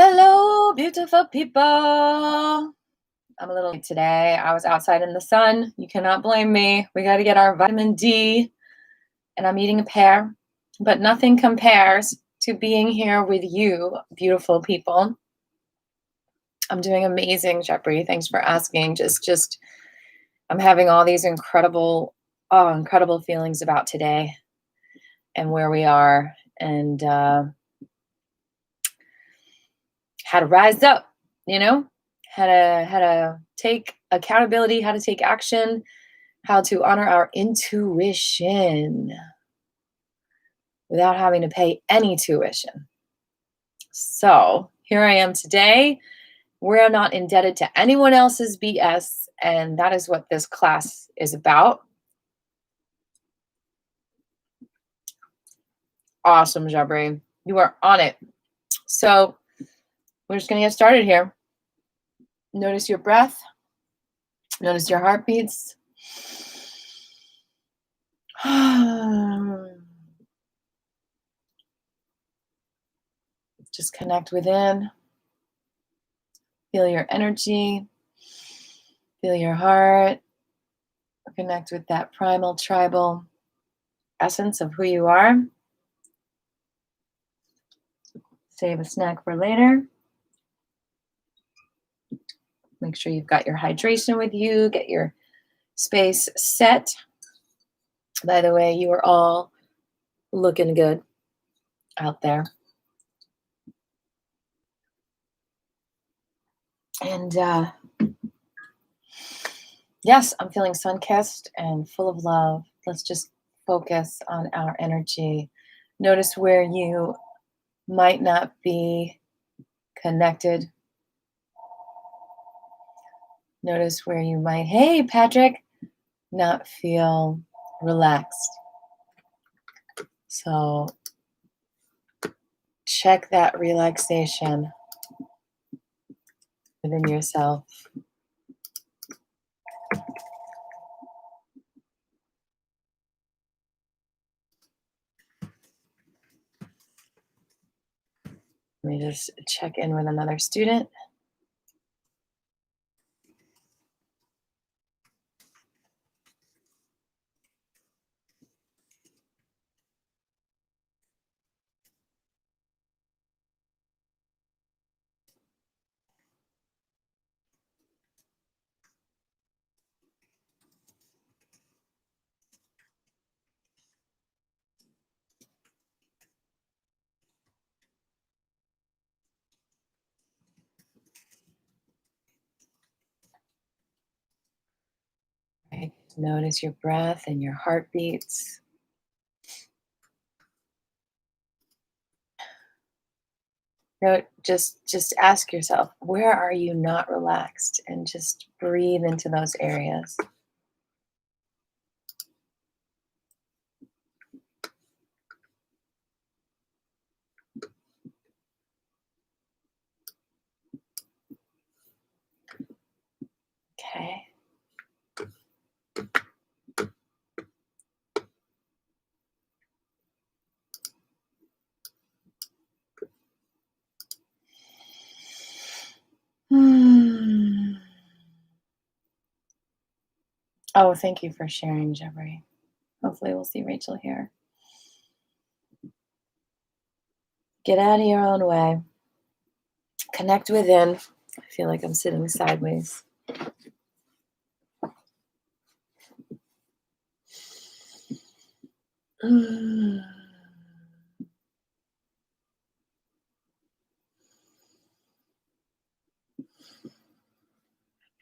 Hello, beautiful people. I'm a little late today. I was outside in the sun. You cannot blame me. We got to get our vitamin D, and I'm eating a pear, but nothing compares to being here with you, beautiful people. I'm doing amazing, Jeffrey. Thanks for asking. I'm having all these incredible feelings about today and where we are, and how to rise up, how to take accountability, how to take action, how to honor our intuition without having to pay any tuition. So here I am today. We're not indebted to anyone else's BS, and that is what this class is about. Awesome, Jabri. You are on it. So we're just going to get started here. Notice your breath. Notice your heartbeats. Just connect within. Feel your energy. Feel your heart. Connect with that primal, tribal essence of who you are. Save a snack for later. Make sure you've got your hydration with you. Get your space set. By the way, you are all looking good out there. And yes, I'm feeling sun-kissed and full of love. Let's just focus on our energy. Notice where you might not be connected. Notice where you might, hey, Patrick, not feel relaxed. So check that relaxation within yourself. Let me just check in with another student. Right. Notice your breath and your heartbeats. Just ask yourself, where are you not relaxed? And just breathe into those areas. Okay. Oh, thank you for sharing, Jeffrey. Hopefully we'll see Rachel here. Get out of your own way. Connect within. I feel like I'm sitting sideways.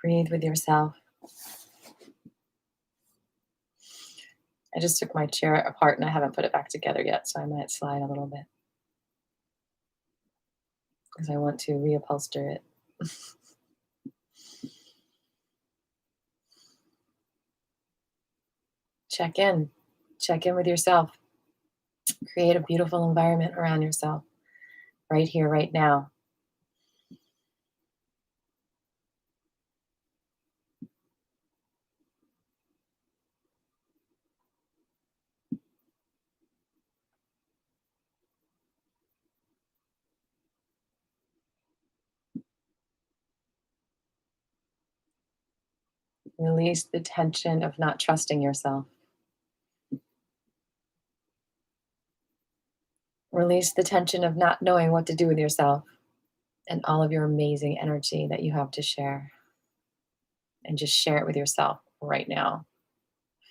Breathe with yourself. I just took my chair apart and I haven't put it back together yet, so I might slide a little bit because I want to reupholster it. Check in with yourself. Create a beautiful environment around yourself right here, right now. Release the tension of not trusting yourself. Release the tension of not knowing what to do with yourself and all of your amazing energy that you have to share. And just share it with yourself right now.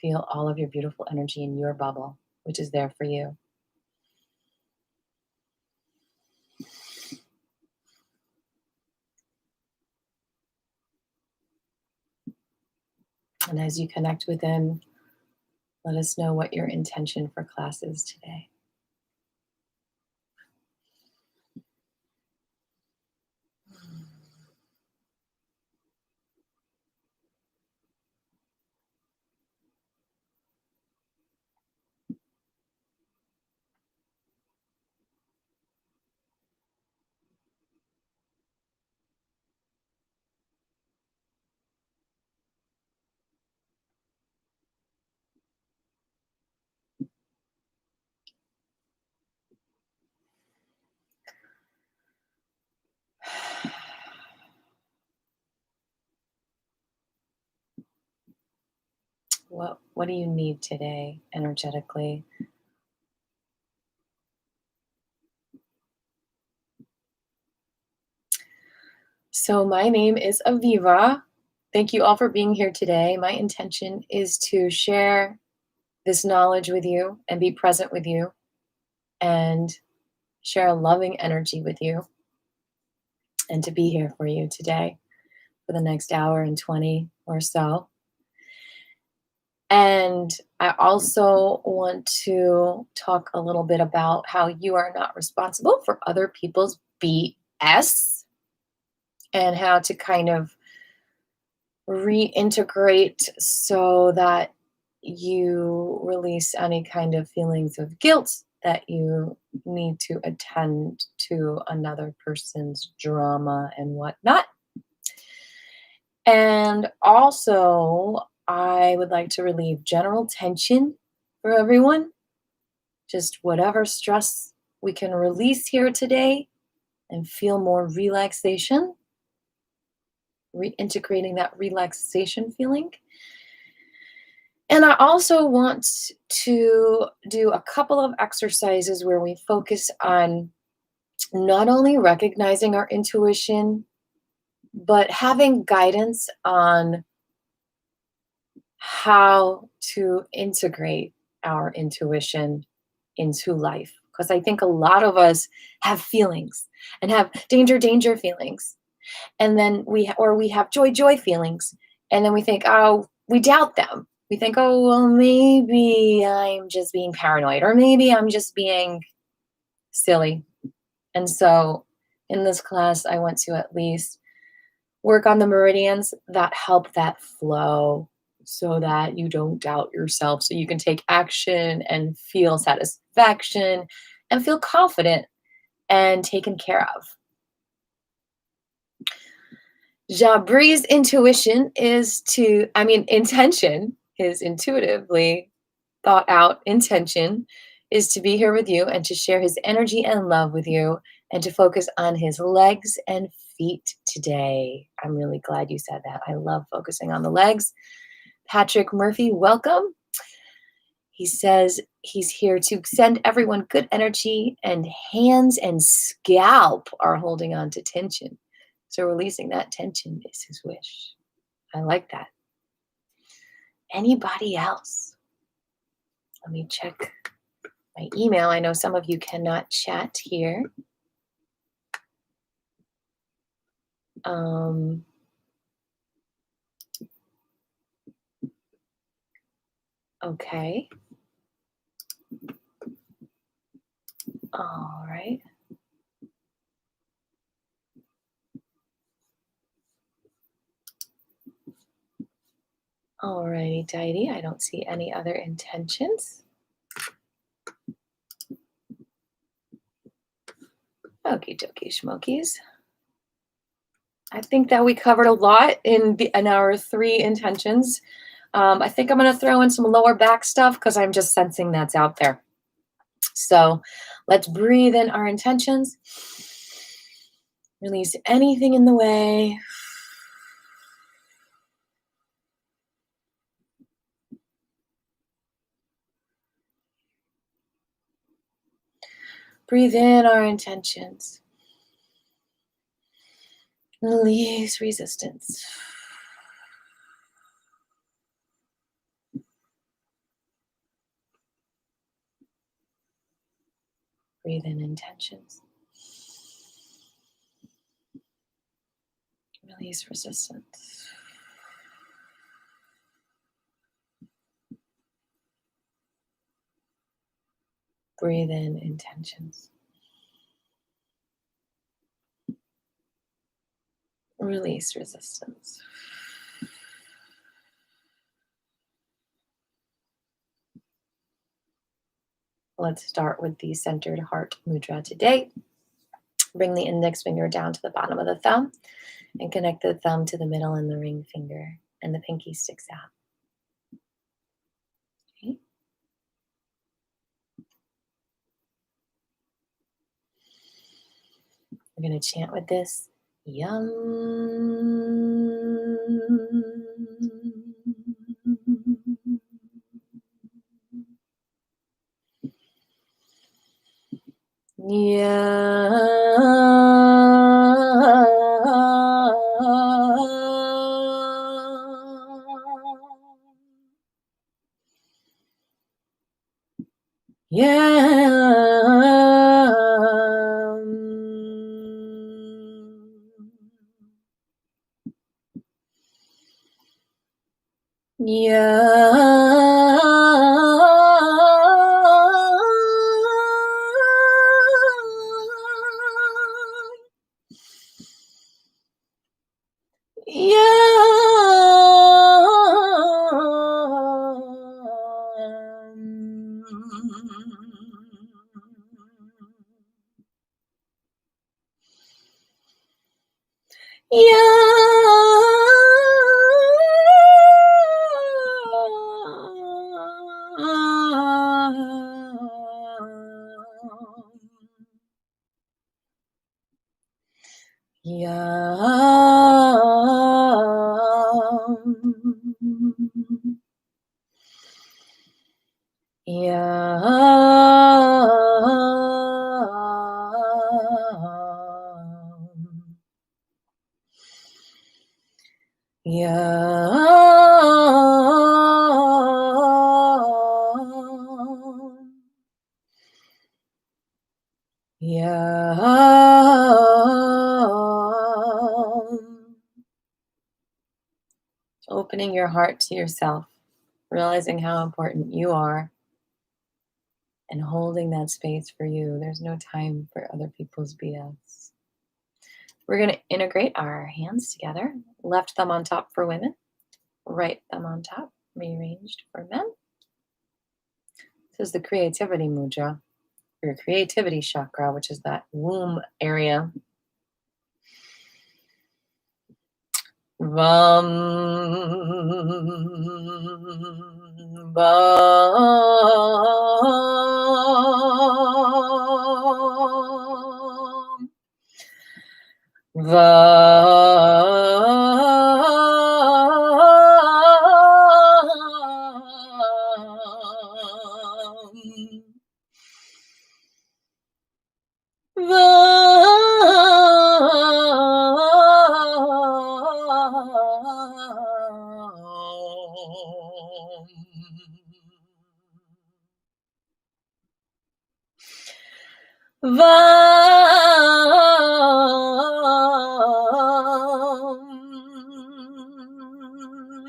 Feel all of your beautiful energy in your bubble, which is there for you. And as you connect within, let us know what your intention for class is today. What do you need today energetically? So my name is Aviva. Thank you all for being here today. My intention is to share this knowledge with you and be present with you and share a loving energy with you and to be here for you today for the next hour and 20 or so. And I also want to talk a little bit about how you are not responsible for other people's BS and how to kind of reintegrate so that you release any kind of feelings of guilt that you need to attend to another person's drama and whatnot. And also, I would like to relieve general tension for everyone. Just whatever stress we can release here today and feel more relaxation, reintegrating that relaxation feeling. And I also want to do a couple of exercises where we focus on not only recognizing our intuition, but having guidance on how to integrate our intuition into life. Because I think a lot of us have feelings and have danger feelings. And then we have joy feelings. And then we think, oh, we doubt them. We think, oh, well, maybe I'm just being paranoid, or maybe I'm just being silly. And so in this class, I want to at least work on the meridians that help that flow so that you don't doubt yourself, so you can take action and feel satisfaction and feel confident and taken care of. Jabri's intention, his intuitively thought out intention is to be here with you and to share his energy and love with you and to focus on his legs and feet today. I'm really glad you said that. I love focusing on the legs. Patrick Murphy, welcome. He says he's here to send everyone good energy, and hands and scalp are holding on to tension. So releasing that tension is his wish. I like that. Anybody else? Let me check my email. I know some of you cannot chat here. Okay. All right. All righty, Diety. I don't see any other intentions. Okie dokie, schmokies. I think that we covered a lot in our 3 intentions. I think I'm going to throw in some lower back stuff because I'm just sensing that's out there. So let's breathe in our intentions. Release anything in the way. Breathe in our intentions. Release resistance. Breathe in intentions. Release resistance. Breathe in intentions. Release resistance. Let's start with the centered heart mudra today. Bring the index finger down to the bottom of the thumb and connect the thumb to the middle and the ring finger, and the pinky sticks out. Okay. We're going to chant with this. Yum. Opening your heart to yourself, realizing how important you are, and holding that space for you. There's no time for other people's BS. We're going to integrate our hands together. Left thumb on top for women, right thumb on top, rearranged for men. This is the creativity mudra, your creativity chakra, which is that womb area. Vam, vam,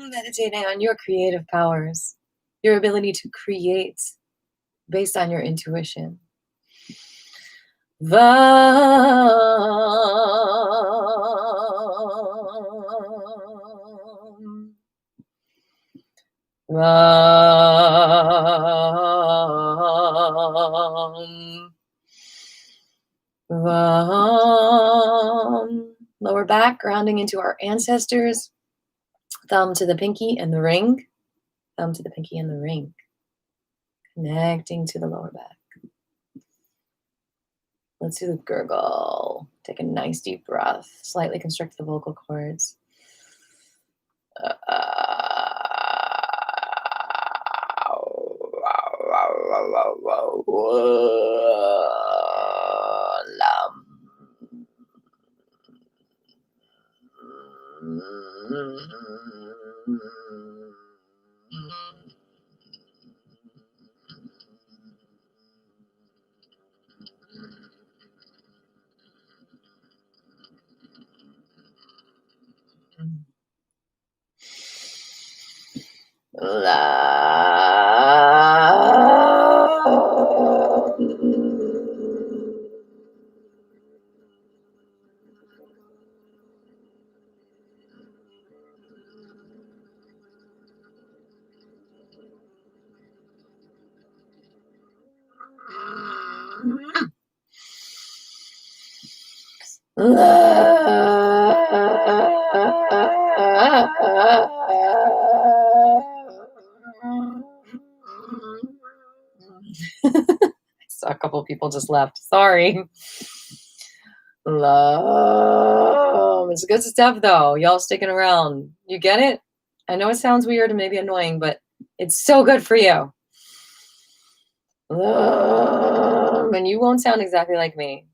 Meditating on your creative powers, your ability to create based on your intuition. Lower back, grounding into our ancestors. Thumb to the pinky and the ring. Thumb to the pinky and the ring. Connecting to the lower back. Let's do the gurgle. Take a nice deep breath. Slightly constrict the vocal cords. A couple people just left. Sorry. Love. It's good stuff, though. Y'all sticking around. You get it? I know it sounds weird and maybe annoying, but it's so good for you. Love. And you won't sound exactly like me.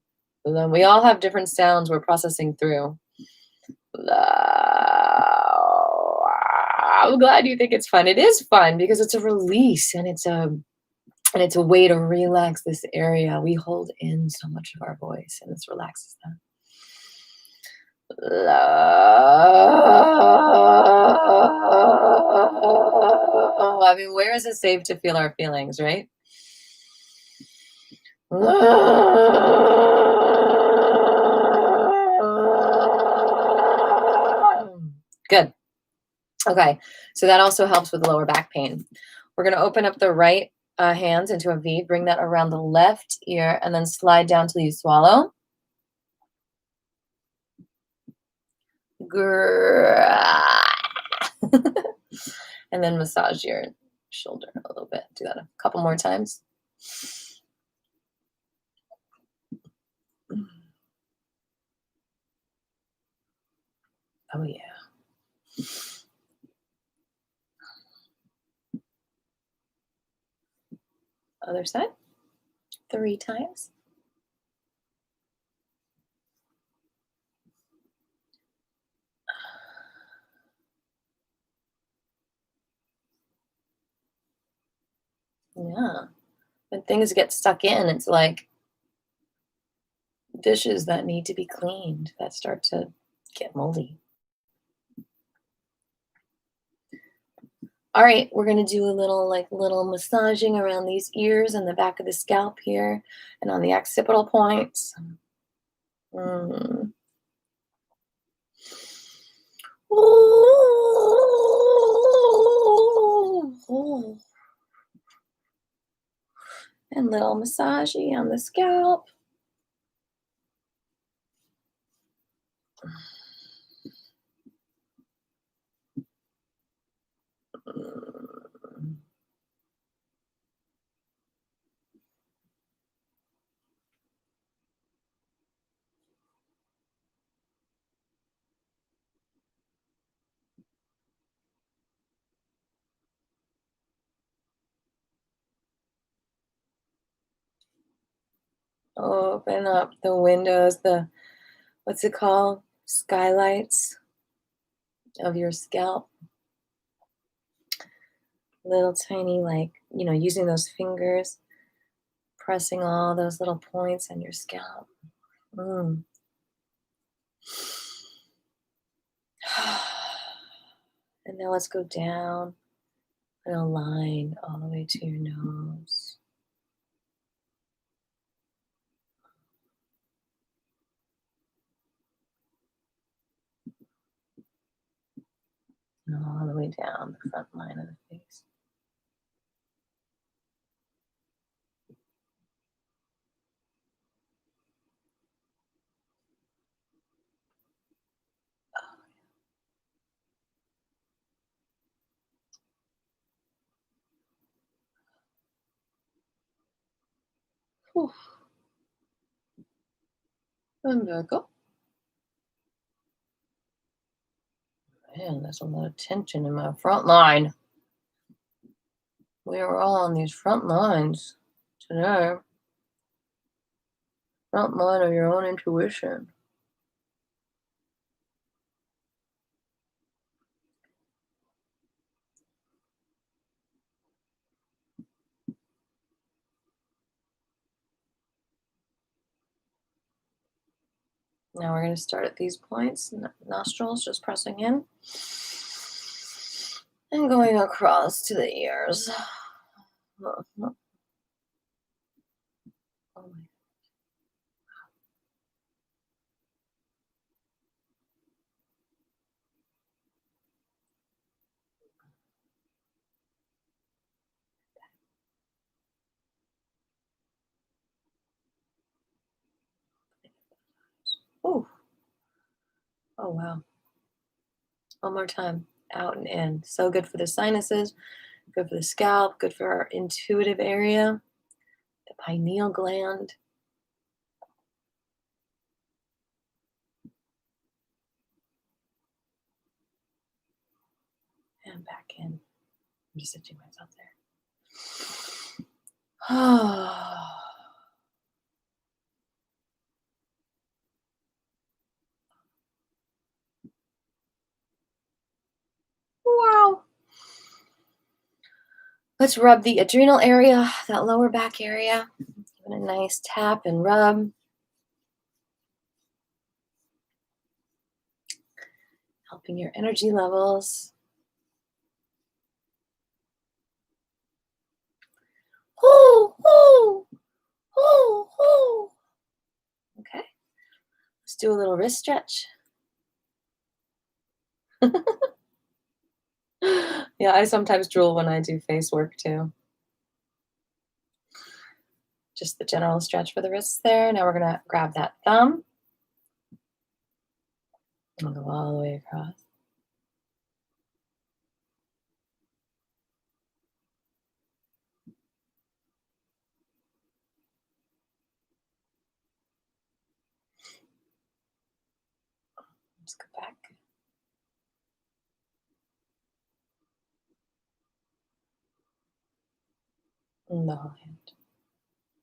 We all have different sounds we're processing through. I'm glad you think it's fun. It is fun because it's a release and it's a way to relax this area. We hold in so much of our voice and this relaxes them. I mean, where is it safe to feel our feelings, right? Good. Okay, so that also helps with lower back pain. We're going to open up the right hands into a V, bring that around the left ear, and then slide down till you swallow. And then massage your shoulder a little bit. Do that a couple more times. Oh, yeah. Other side. 3 times. Yeah. When things get stuck in, it's like dishes that need to be cleaned that start to get moldy. All right, we're going to do a little massaging around these ears and the back of the scalp here and on the occipital points. And little massagey on the scalp. Open up the windows, what's it called? Skylights of your scalp. Little tiny, using those fingers, pressing all those little points on your scalp. And now let's go down and a line all the way to your nose. And all the way down the front line of the face. Whew. And back up. Man, there's a lot of tension in my front line. We are all on these front lines today. Front line of your own intuition. Now we're going to start at these points, nostrils, just pressing in. And going across to the ears. Oh my. Oh, oh wow. One more time. Out and in. So good for the sinuses, good for the scalp, good for our intuitive area, the pineal gland. And back in. I'm just itching myself there. Wow. Let's rub the adrenal area, that lower back area. Give it a nice tap and rub. Helping your energy levels. Okay. Let's do a little wrist stretch. Yeah, I sometimes drool when I do face work too. Just the general stretch for the wrists there. Now we're going to grab that thumb. And go all the way across. Let's go back. And the whole hand.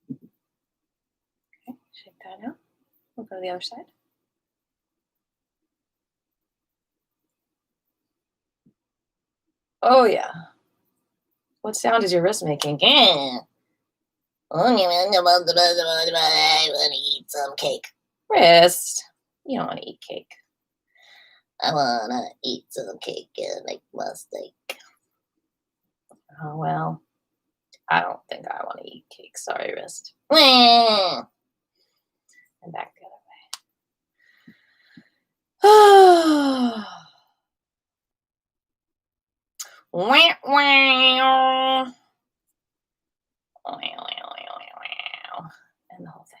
Okay, shake that out. We'll go to the other side. Oh, yeah. What sound is your wrist making? I want to eat some cake. Wrist. You don't want to eat cake. I want to eat some cake and make a mistake. Oh, well. I don't think I want to eat cake. Sorry, wrist. And back the other way. And the whole thing.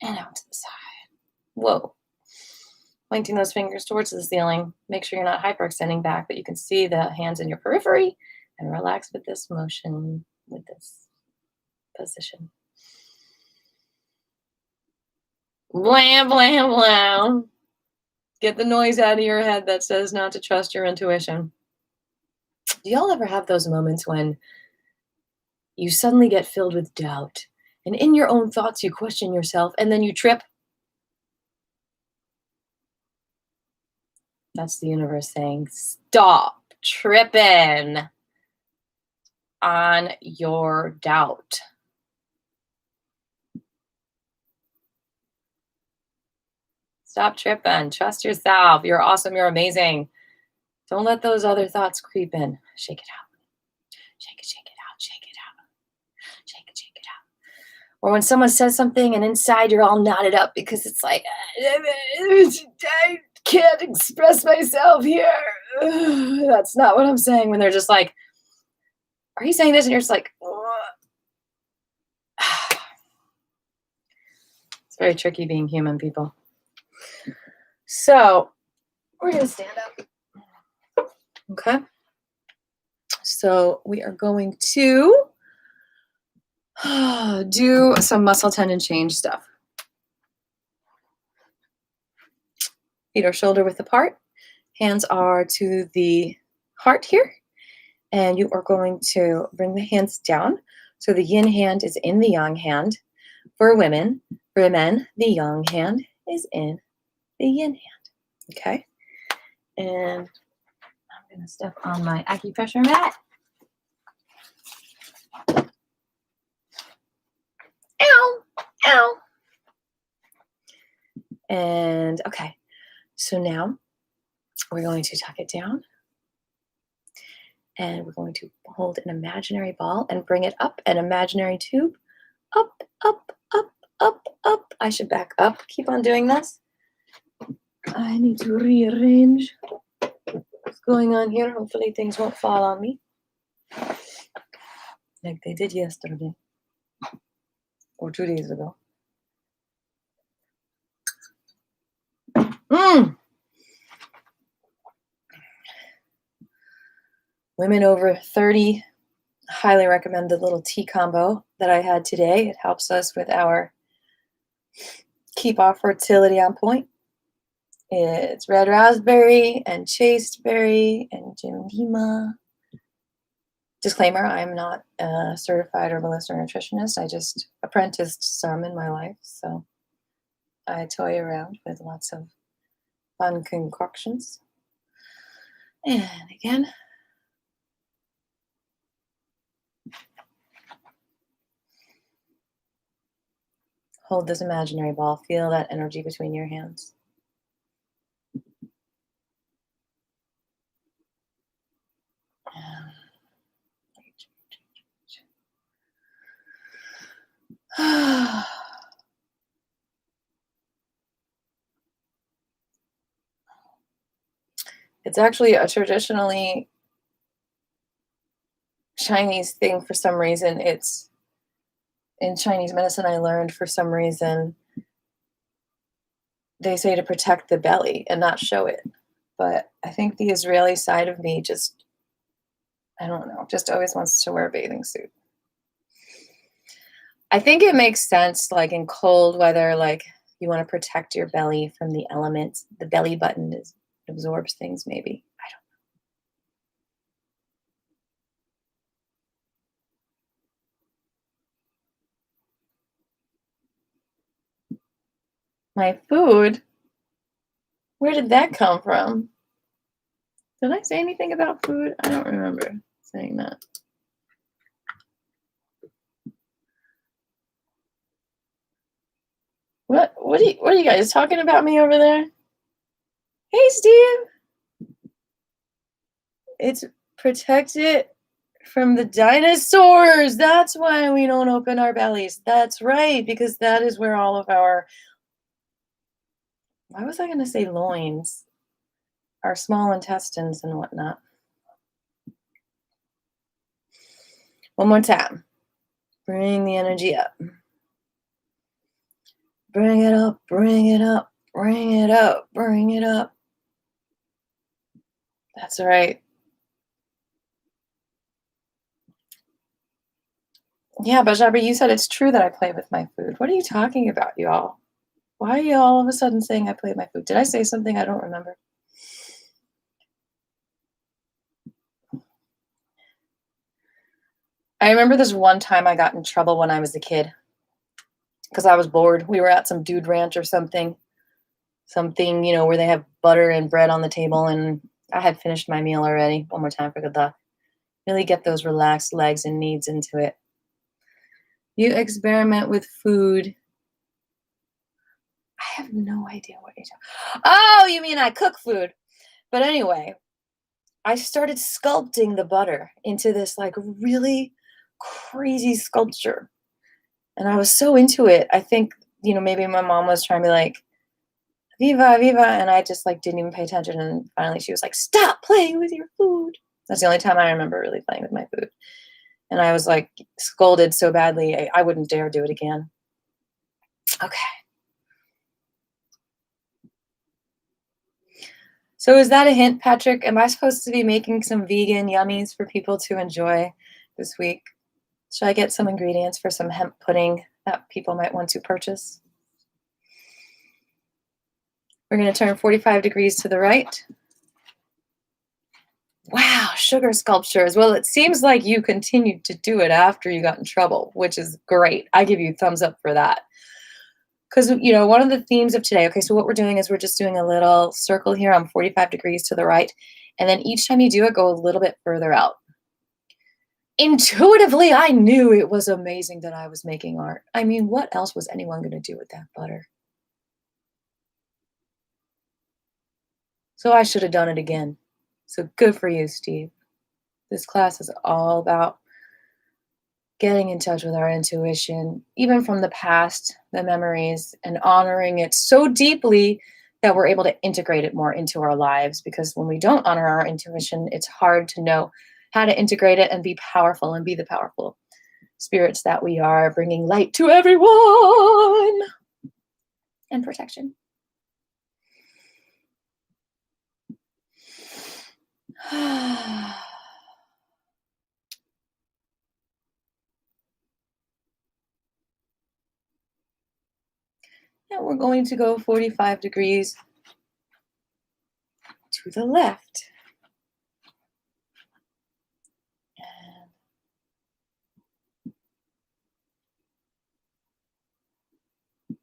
And out to the side. Whoa. Pointing those fingers towards the ceiling. Make sure you're not hyperextending back, but you can see the hands in your periphery and relax with this motion, with this position. Blam, blam, blam. Get the noise out of your head that says not to trust your intuition. Do y'all ever have those moments when you suddenly get filled with doubt and in your own thoughts you question yourself and then you trip? That's the universe saying, stop tripping on your doubt. Stop tripping. Trust yourself. You're awesome. You're amazing. Don't let those other thoughts creep in. Shake it out. Shake it, shake it out. Shake it out. Shake it, shake it out. Or when someone says something and inside you're all knotted up because it's like, I can't express myself here. That's not what I'm saying. When they're just like, are you saying this? And you're just like, it's very tricky being human, people. So we're going to stand up. Okay. So we are going to do some muscle tendon change stuff. Feet are shoulder width apart. Hands are to the heart here. And you are going to bring the hands down. So the yin hand is in the yang hand. For women, for men, the yang hand is in the yin hand. Okay. And I'm going to step on my acupressure mat. Ow, ow. And okay. So now we're going to tuck it down, and we're going to hold an imaginary ball and bring it up an imaginary tube. Up, up, up, up, up. I should back up. Keep on doing this. I need to rearrange what's going on here. Hopefully things won't fall on me like they did yesterday or 2 days ago. Women over 30, highly recommend the little tea combo that I had today. It helps us with keep our fertility on point. It's red raspberry and chasteberry and gymnema. Disclaimer, I'm not a certified herbalist or nutritionist. I just apprenticed some in my life, so I toy around with lots of fun concoctions. And again, hold this imaginary ball. Feel that energy between your hands. It's actually a traditionally Chinese thing for some reason. It's in Chinese medicine, I learned for some reason they say to protect the belly and not show it. But I think the Israeli side of me just, I don't know, just always wants to wear a bathing suit. I think it makes sense, like in cold weather, like you want to protect your belly from the elements. The belly button absorbs things, maybe. I don't know. My food? Where did that come from? Did I say anything about food? I don't remember saying that. What are you guys talking about me over there? Hey, Steve. It's protected from the dinosaurs. That's why we don't open our bellies. That's right, because that is where all of our, why was I going to say loins? Our small intestines and whatnot. One more time. Bring the energy up. Bring it up, bring it up, bring it up, bring it up. That's right. Yeah, but Jabber, you said it's true that I play with my food. What are you talking about, y'all? Why are you all of a sudden saying I play with my food? Did I say something I don't remember? I remember this one time I got in trouble when I was a kid because I was bored. We were at some dude ranch or something, where they have butter and bread on the table, and I had finished my meal already. One more time for good luck. Really get those relaxed legs and knees into it. You experiment with food. I have no idea what you're talking. Oh, you mean I cook food? But anyway, I started sculpting the butter into this like really crazy sculpture. And I was so into it. I think, maybe my mom was trying to be like, Viva, Viva. And I just like didn't even pay attention. And finally she was like, stop playing with your food. That's the only time I remember really playing with my food. And I was like scolded so badly, I wouldn't dare do it again. Okay. So is that a hint, Patrick? Am I supposed to be making some vegan yummies for people to enjoy this week? Should I get some ingredients for some hemp pudding that people might want to purchase? We're going to turn 45 degrees to the right. Wow, sugar sculptures. Well, it seems like you continued to do it after you got in trouble, which is great. I give you a thumbs up for that. Because, one of the themes of today, okay, so what we're doing is we're just doing a little circle here on 45 degrees to the right. And then each time you do it, go a little bit further out. Intuitively, I knew it was amazing that I was making art. I mean, what else was anyone going to do with that butter? So I should have done it again. So good for you, Steve. This class is all about getting in touch with our intuition, even from the past, the memories, and honoring it so deeply that we're able to integrate it more into our lives. Because when we don't honor our intuition, it's hard to know how to integrate it and be powerful and be the powerful spirits that we are, bringing light to everyone and protection. And we're going to go 45 degrees to the left. And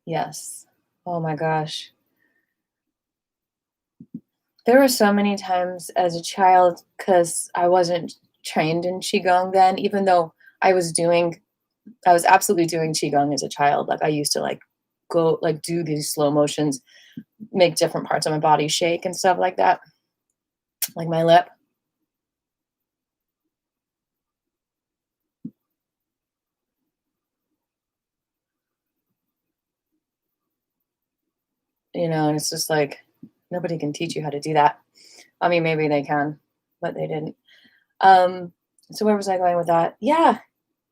yes. Oh my gosh. There were so many times as a child, because I wasn't trained in Qigong then, even though I was absolutely doing Qigong as a child. Like I used to go do these slow motions, make different parts of my body shake and stuff like that, like my lip. And it's just like, nobody can teach you how to do that. I mean, maybe they can, but they didn't. So where was I going with that? Yeah,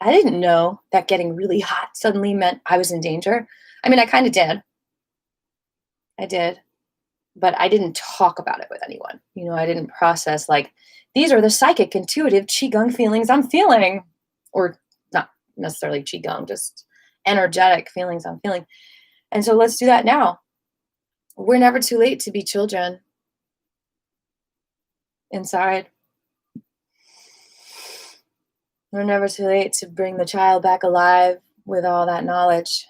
I didn't know that getting really hot suddenly meant I was in danger. I mean, I kind of did. I did, but I didn't talk about it with anyone. I didn't process these are the psychic, intuitive Qigong feelings I'm feeling, or not necessarily Qigong, just energetic feelings I'm feeling. And so let's do that now. We're never too late to be children inside. We're never too late to bring the child back alive with all that knowledge.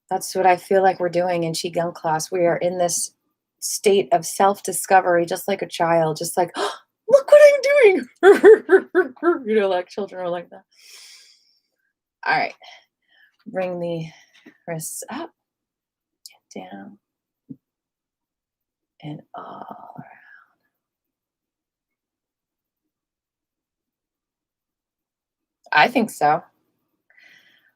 That's what I feel like we're doing in Qigong class. We are in this state of self-discovery, just like a child, just like, oh, look what I'm doing. Like children are like that. All right. Bring the wrists up, down, and all around. I think so.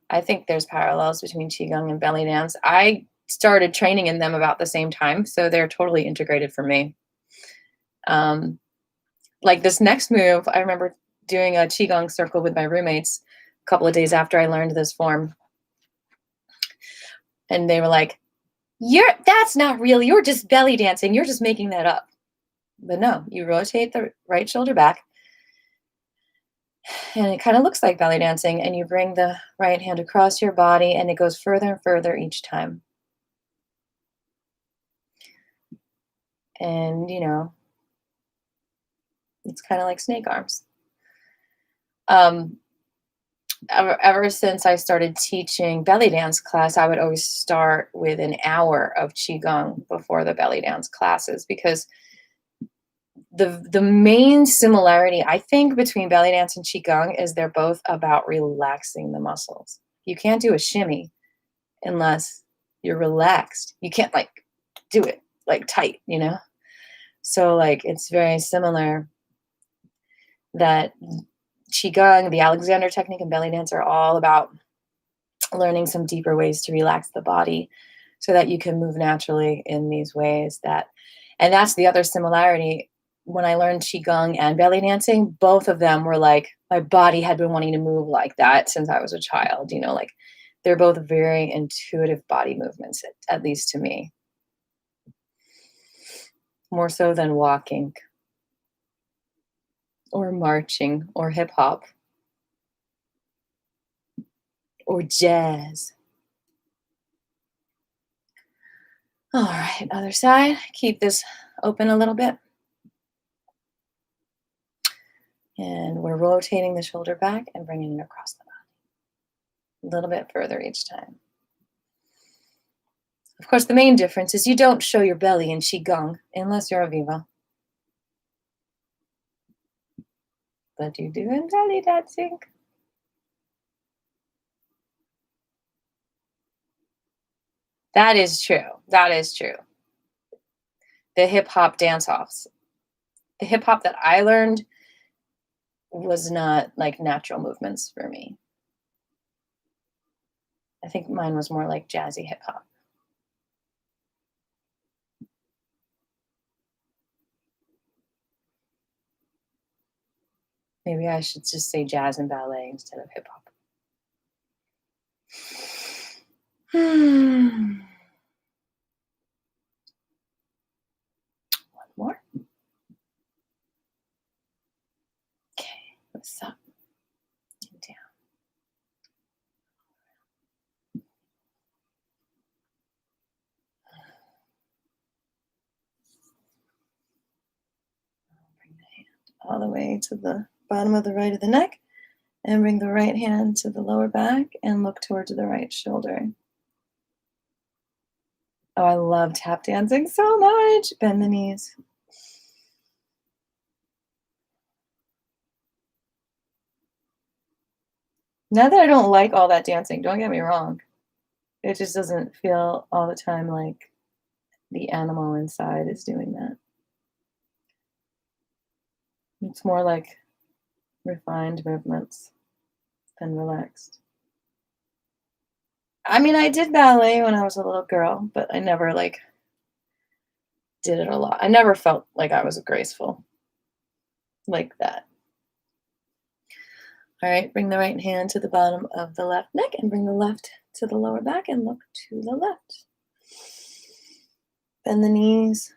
I think there's parallels between Qigong and belly dance. I started training in them about the same time, so they're totally integrated for me. Like this next move, I remember doing a Qigong circle with my roommates a couple of days after I learned this form. And they were like, that's not real. You're just belly dancing. You're just making that up. But no, you rotate the right shoulder back. And it kind of looks like belly dancing. And you bring the right hand across your body, and it goes further and further each time. And, it's kind of like snake arms. Ever since I started teaching belly dance class, I would always start with an hour of Qigong before the belly dance classes, because the main similarity, I think, between belly dance and Qigong is they're both about relaxing the muscles. You can't do a shimmy unless you're relaxed. You can't do it tight, So it's very similar that Qigong, the Alexander technique, and belly dance are all about learning some deeper ways to relax the body so that you can move naturally in these ways. And that's the other similarity. When I learned Qigong and belly dancing, both of them were my body had been wanting to move like that since I was a child. They're both very intuitive body movements, at least to me. More so than walking or marching or hip hop or jazz. All right, other side. Keep this open a little bit. And we're rotating the shoulder back and bringing it across the body. A little bit further each time. Of course, the main difference is you don't show your belly in Qigong unless you're a Viva. But you do in belly dancing. That is true. That is true. the hip hop dance offs. The hip hop that I learned was not like natural movements for me. I think mine was more like jazzy hip hop. Maybe I should just say jazz and ballet instead of hip hop. One more. Okay, what's up and down. Bring the hand all the way to the bottom of the right of the neck, and bring the right hand to the lower back and look towards the right shoulder. Oh, I love tap dancing so much. Bend the knees. Not that I don't like all that dancing, don't get me wrong. It just doesn't feel all the time like the animal inside is doing that. It's more like refined movements than relaxed. I mean, I did ballet when I was a little girl, but I never like did it a lot. I never felt like I was graceful like that. All right, bring the right hand to the bottom of the left neck and bring the left to the lower back and look to the left. Bend the knees.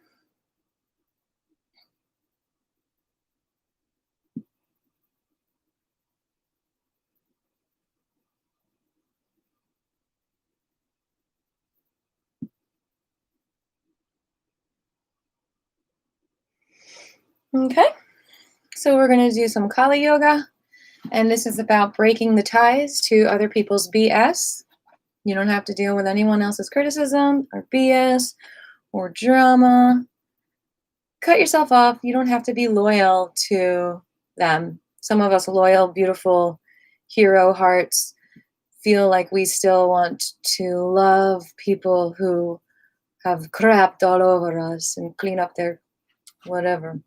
Okay, so we're going to do some Kali Yoga, and this is about breaking the ties to other people's BS. You don't have to deal with anyone else's criticism or BS or drama. Cut yourself off. You don't have to be loyal to them. Some of us loyal, beautiful hero hearts feel like we still want to love people who have crapped all over us and clean up their whatever.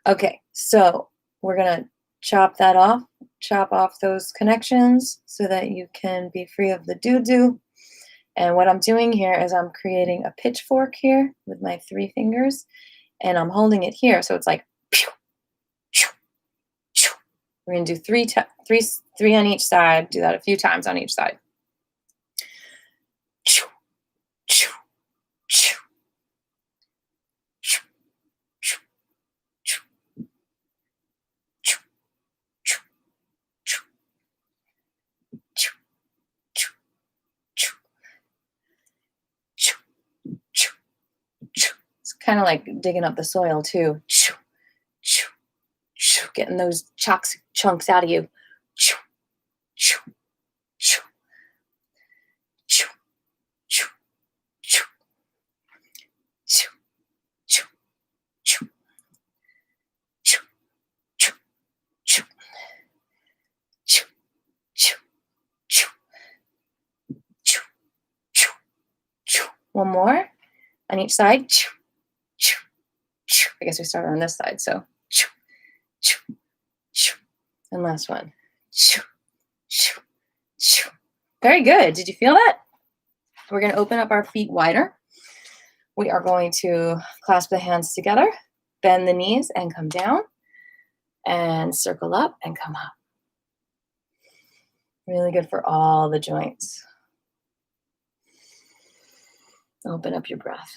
Okay, so we're going to chop off those connections so that you can be free of the doo-doo. And what I'm doing here is I'm creating a pitchfork here with my 3 fingers, and I'm holding it here. So it's like, pew, pew, pew. We're going to do three on each side. Do that a few times on each side. Pew, pew, pew. It's kind of like digging up the soil too. Getting those chunks out of you. One more on each side. I guess we started on this side, so. And last one. Very good. Did you feel that? We're going to open up our feet wider. We are going to clasp the hands together, bend the knees and come down, and circle up and come up. Really good for all the joints. Open up your breath.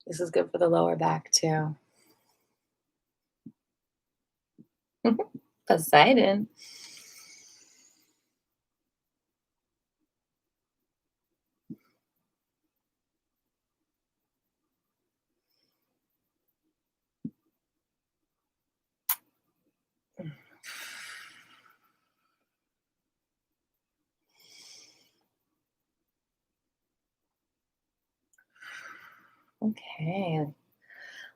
This is good for the lower back too. Poseidon. Okay.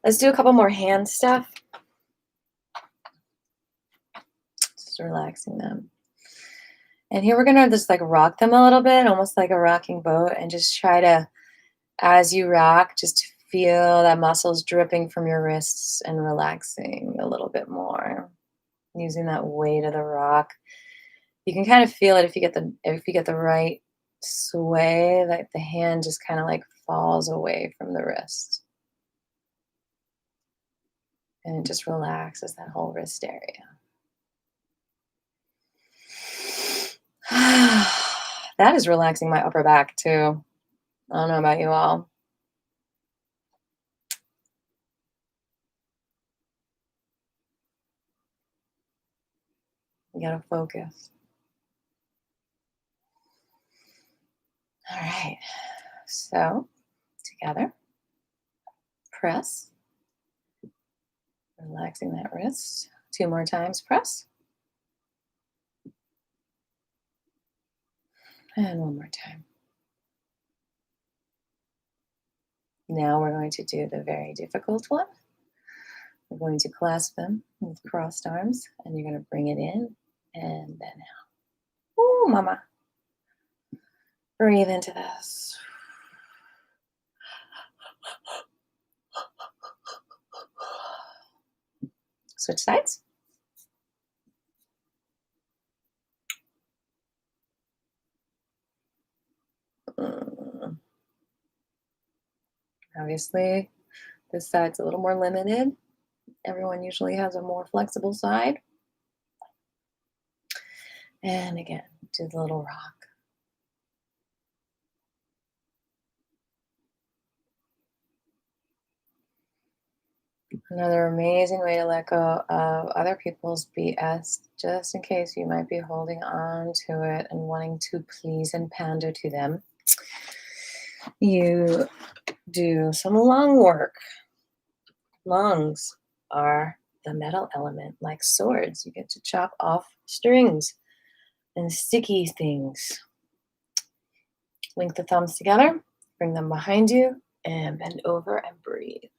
Let's do a couple more hand stuff. Just relaxing them. And here we're going to just like rock them a little bit, almost like a rocking boat, and just try to, as you rock, just feel that muscles dripping from your wrists and relaxing a little bit more, using that weight of the rock. You can kind of feel it if you get the right sway, like the hand just kind of like falls away from the wrist. And it just relaxes that whole wrist area. That is relaxing my upper back too. I don't know about you all. You gotta focus. All right. So together, press. Relaxing that wrist. 2 more times, press. And 1 more time. Now we're going to do the very difficult one. We're going to clasp them with crossed arms, and you're going to bring it in and then out. Ooh, mama. Breathe into this. Switch sides. Obviously, this side's a little more limited. Everyone usually has a more flexible side. And again, do the little rock. Another amazing way to let go of other people's BS, just in case you might be holding on to it and wanting to please and pander to them. You do some lung work. Lungs are the metal element, like swords. You get to chop off strings and sticky things. Link the thumbs together, bring them behind you, and bend over and breathe.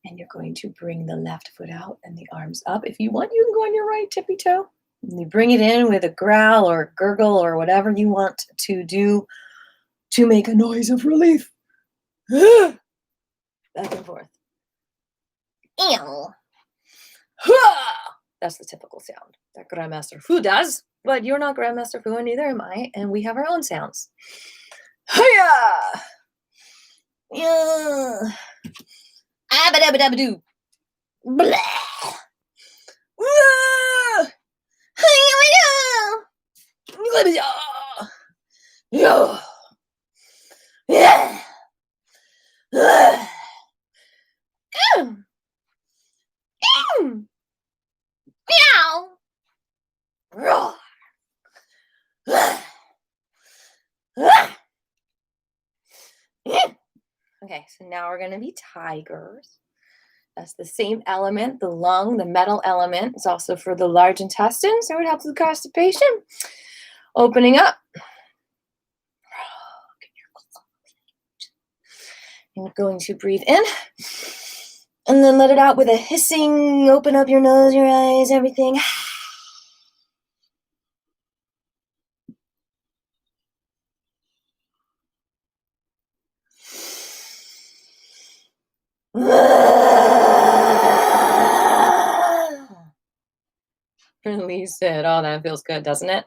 And you're going to bring the left foot out and the arms up. If you want, you can go on your right tippy toe. And you bring it in with a growl or a gurgle or whatever you want to do to make a noise of relief. Back and forth. Ew. That's the typical sound that Grandmaster Fu does. But you're not Grandmaster Fu, and neither am I. And we have our own sounds. Hiya! Yeah. Abba-dabba-dabba-doo. Blah. Yeah. Yeah. Meow. Roar. Okay, so now we're going to be tigers. That's the same element, the lung, the metal element. It's also for the large intestine, so it helps with constipation. Opening up. You're going to breathe in and then let it out with a hissing. Open up your nose, your eyes, everything. Release it. Oh, that feels good, doesn't it?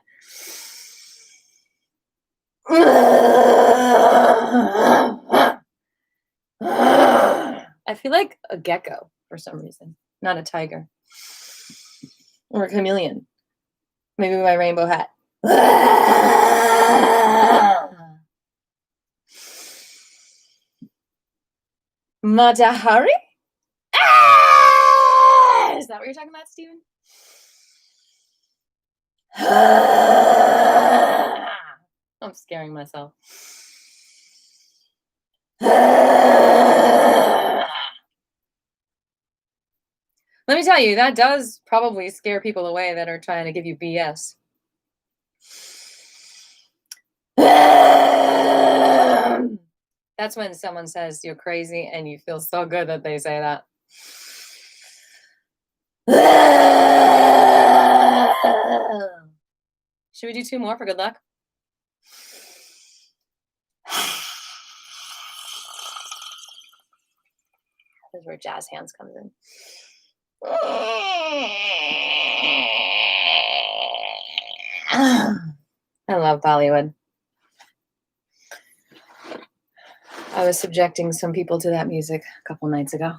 I feel like a gecko for some reason, not a tiger. Or a chameleon. Maybe my rainbow hat. Matahari? Ah! Is that what you're talking about, Steven? I'm scaring myself. Let me tell you, that does probably scare people away that are trying to give you BS. That's when someone says you're crazy and you feel so good that they say that. Should we do 2 more for good luck? This is where jazz hands comes in. I love Bollywood. I was subjecting some people to that music a couple nights ago.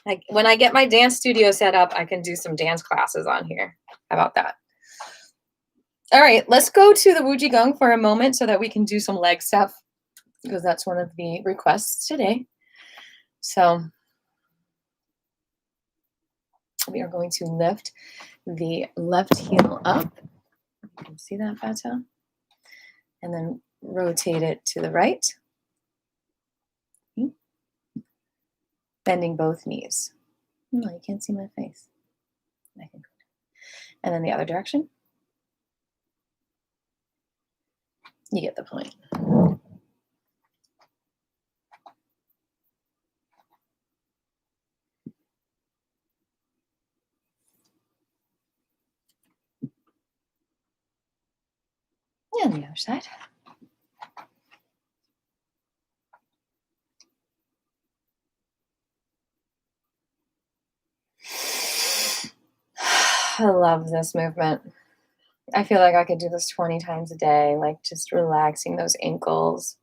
Like when I get my dance studio set up, I can do some dance classes on here. How about that? All right, let's go to the Qi Gong for a moment so that we can do some leg stuff, because that's one of the requests today. So we are going to lift the left heel up. You can see that, Fata? And then rotate it to the right. Bending both knees. No, you can't see my face. And then the other direction. You get the point. And the other side. I love this movement. I feel like I could do this 20 times a day, like just relaxing those ankles.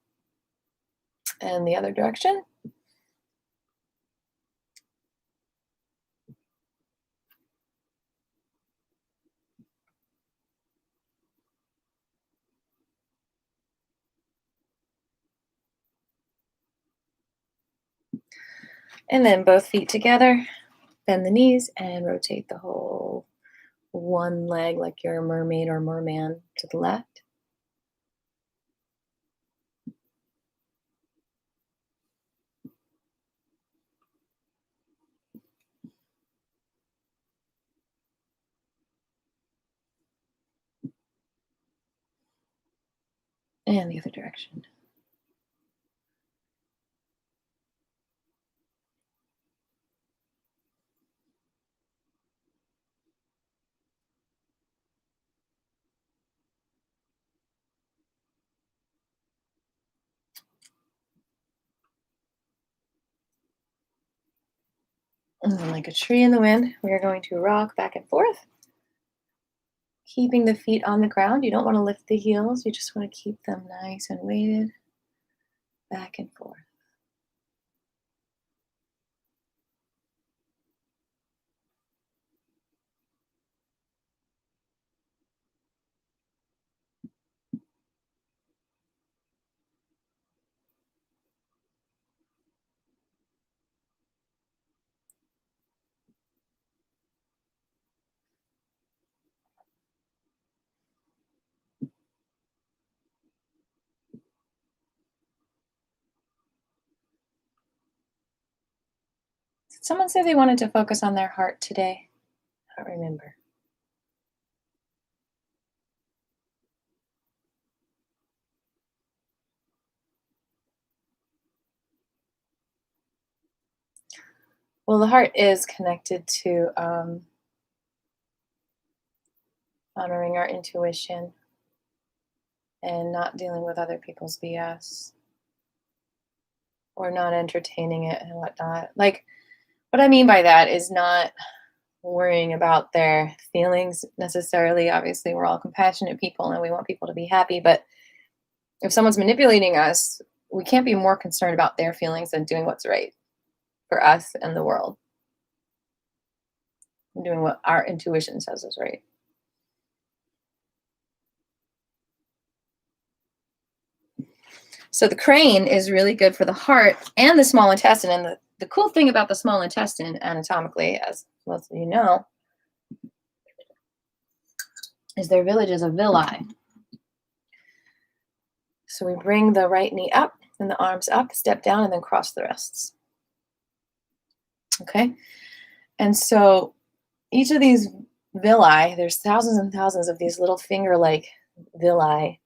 And the other direction. And then both feet together, bend the knees and rotate the whole one leg like you're a mermaid or merman to the left. And the other direction. And then like a tree in the wind, we are going to rock back and forth, keeping the feet on the ground. You don't want to lift the heels. You just want to keep them nice and weighted back and forth. Did someone say they wanted to focus on their heart today? I don't remember. Well, the heart is connected to honoring our intuition and not dealing with other people's BS or not entertaining it and whatnot. Like, what I mean by that is not worrying about their feelings necessarily. Obviously, we're all compassionate people and we want people to be happy, but if someone's manipulating us, we can't be more concerned about their feelings than doing what's right for us and the world. Doing what our intuition says is right. So the crane is really good for the heart and the small intestine. And the cool thing about the small intestine anatomically, as most of you know, is their village is a villi. So we bring the right knee up and the arms up, step down, and then cross the wrists. Okay? And so each of these villi, there's thousands and thousands of these little finger-like villi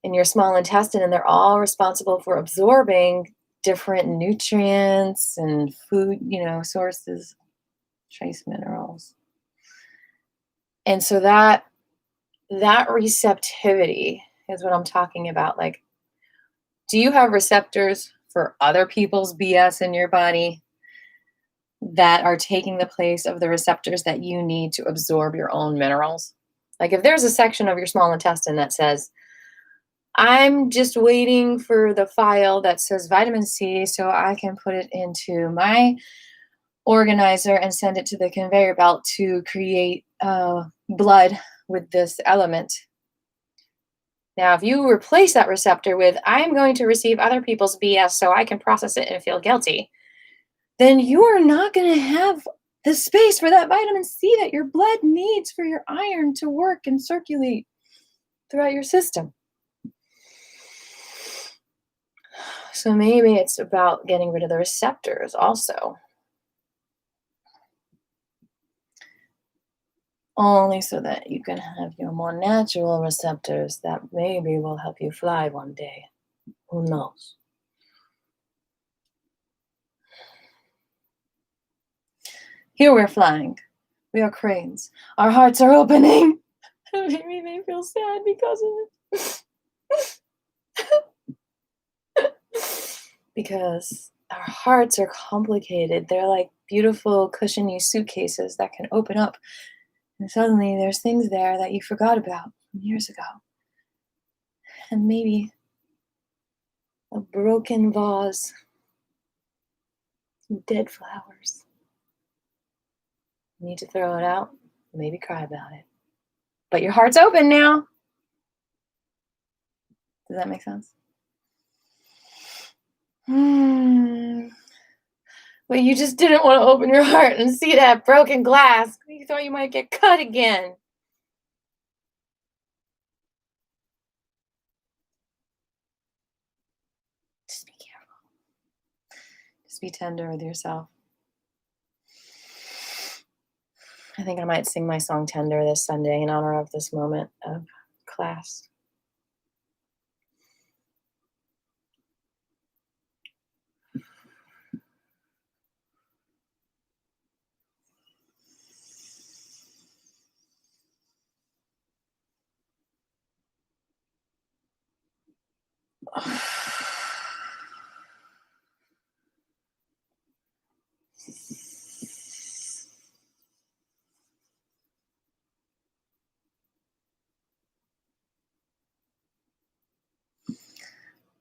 in your small intestine, and they're all responsible for absorbing different nutrients and food, sources, trace minerals. And so that receptivity is what I'm talking about. Like, do you have receptors for other people's BS in your body that are taking the place of the receptors that you need to absorb your own minerals? Like, if there's a section of your small intestine that says, I'm just waiting for the file that says vitamin C so I can put it into my organizer and send it to the conveyor belt to create blood with this element. Now, if you replace that receptor with, I'm going to receive other people's BS so I can process it and feel guilty, then you are not going to have the space for that vitamin C that your blood needs for your iron to work and circulate throughout your system. So maybe it's about getting rid of the receptors also. Only so that you can have your more natural receptors that maybe will help you fly one day. Who knows? Here we're flying. We are cranes. Our hearts are opening. Maybe they feel sad because of it. Because our hearts are complicated. They're like beautiful, cushiony suitcases that can open up. And suddenly there's things there that you forgot about from years ago. And maybe a broken vase, some dead flowers. You need to throw it out, maybe cry about it. But your heart's open now. Does that make sense? But you just didn't want to open your heart and see that broken glass. You thought you might get cut again. Just be careful. Just be tender with yourself. I think I might sing my song Tender this Sunday in honor of this moment of class.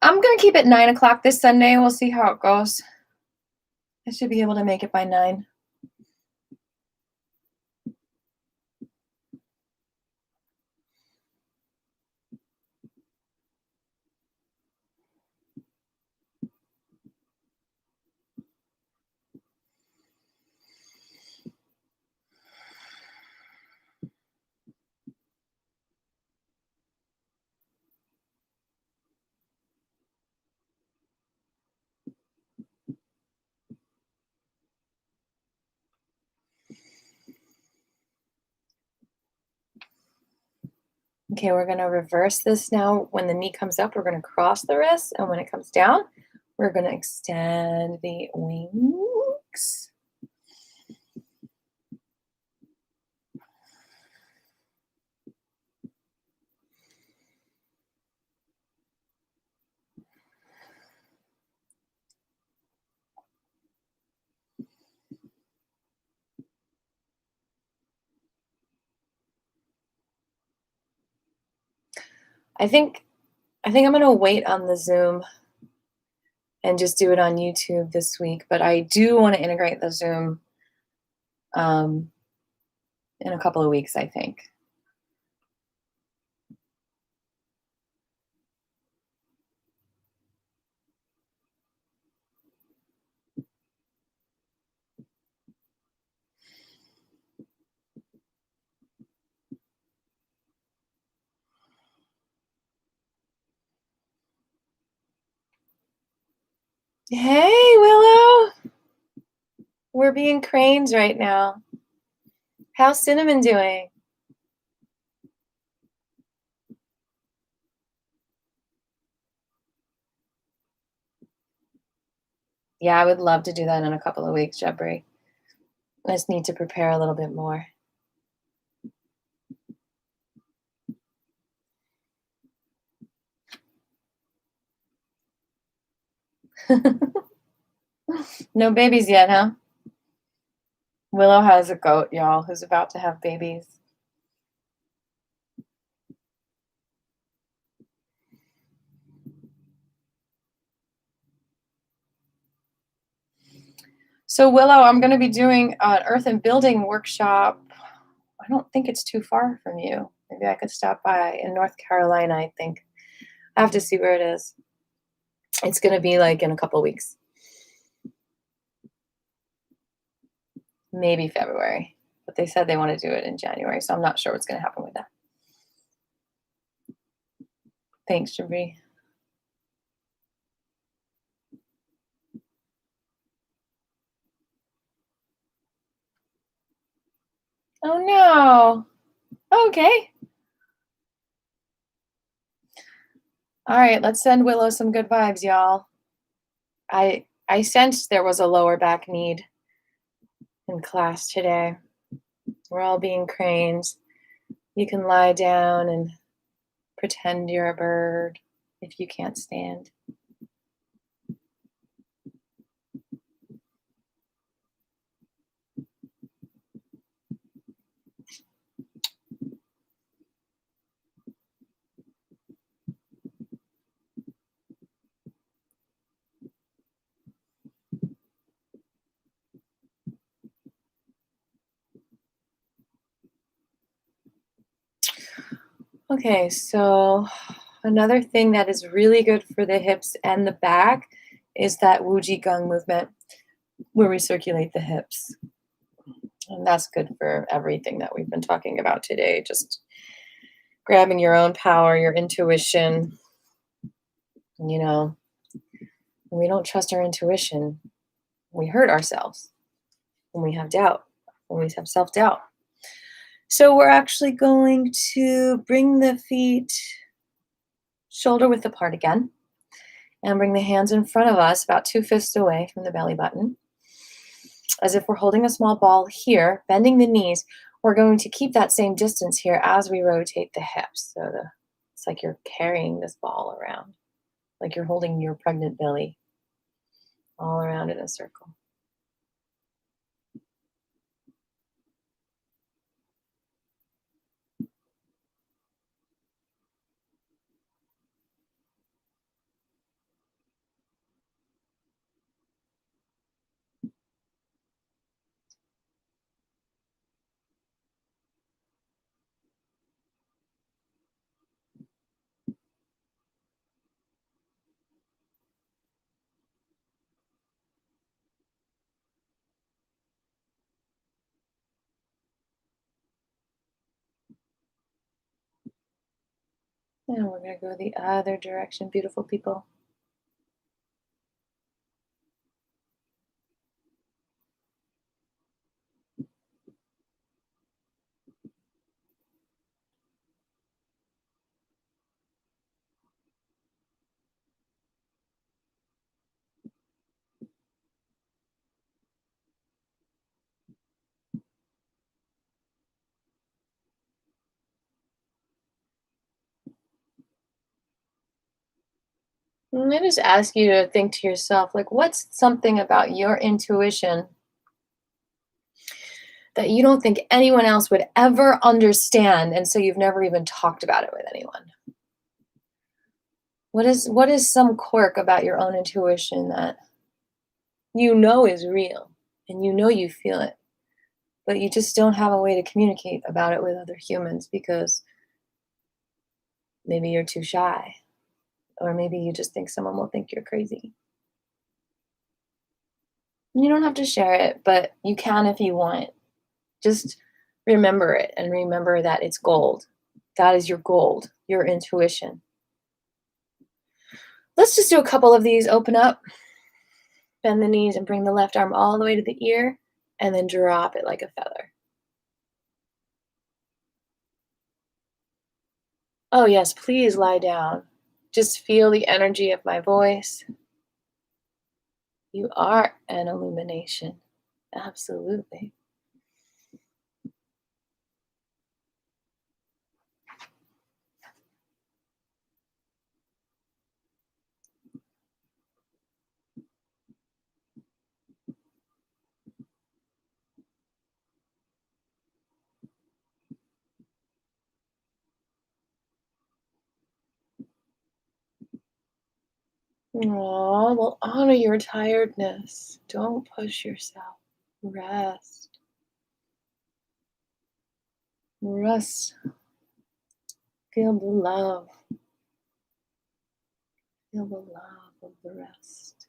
I'm going to keep it 9 o'clock this Sunday. We'll see how it goes. I should be able to make it by 9. Okay, we're going to reverse this now. When the knee comes up, we're going to cross the wrist. And when it comes down, we're going to extend the wings. I think I'm going to wait on the Zoom and just do it on YouTube this week. But I do want to integrate the Zoom in a couple of weeks, I think. Hey, Willow. We're being cranes right now. How's Cinnamon doing? Yeah, I would love to do that in a couple of weeks, Jeffrey. I just need to prepare a little bit more. No babies yet, huh? Willow has a goat, y'all, who's about to have babies. So, Willow, I'm going to be doing an earth and building workshop. I don't think it's too far from you. Maybe I could stop by in North Carolina, I think. I have to see where it is. It's going to be like in a couple of weeks. Maybe February. But they said they want to do it in January, so I'm not sure what's going to happen with that. Thanks, Jabri. Oh, no. Okay. All right, let's send Willow some good vibes, y'all. I sensed there was a lower back need in class today. We're all being cranes. You can lie down and pretend you're a bird if you can't stand. Okay, so another thing that is really good for the hips and the back is that Qi Gong movement where we circulate the hips. And that's good for everything that we've been talking about today. Just grabbing your own power, your intuition. You know, when we don't trust our intuition, we hurt ourselves. When we have doubt, when we have self-doubt. So we're actually going to bring the feet shoulder width apart again and bring the hands in front of us about 2 fists away from the belly button. As if we're holding a small ball here, bending the knees. We're going to keep that same distance here as we rotate the hips. So it's like you're carrying this ball around, like you're holding your pregnant belly all around in a circle. And we're going to go the other direction, beautiful people. And I just ask you to think to yourself, like, what's something about your intuition that you don't think anyone else would ever understand, and so you've never even talked about it with anyone? What is some quirk about your own intuition that you know is real and you know you feel it, but you just don't have a way to communicate about it with other humans because maybe you're too shy, or maybe you just think someone will think you're crazy. You don't have to share it, but you can if you want. Just remember it and remember that it's gold. That is your gold, your intuition. Let's just do a couple of these. Open up. Bend the knees and bring the left arm all the way to the ear, and then drop it like a feather. Oh yes, please lie down. Just feel the energy of my voice. You are an illumination. Absolutely. Aw, well, honor your tiredness. Don't push yourself. Rest. Rest. Feel the love. Feel the love of the rest.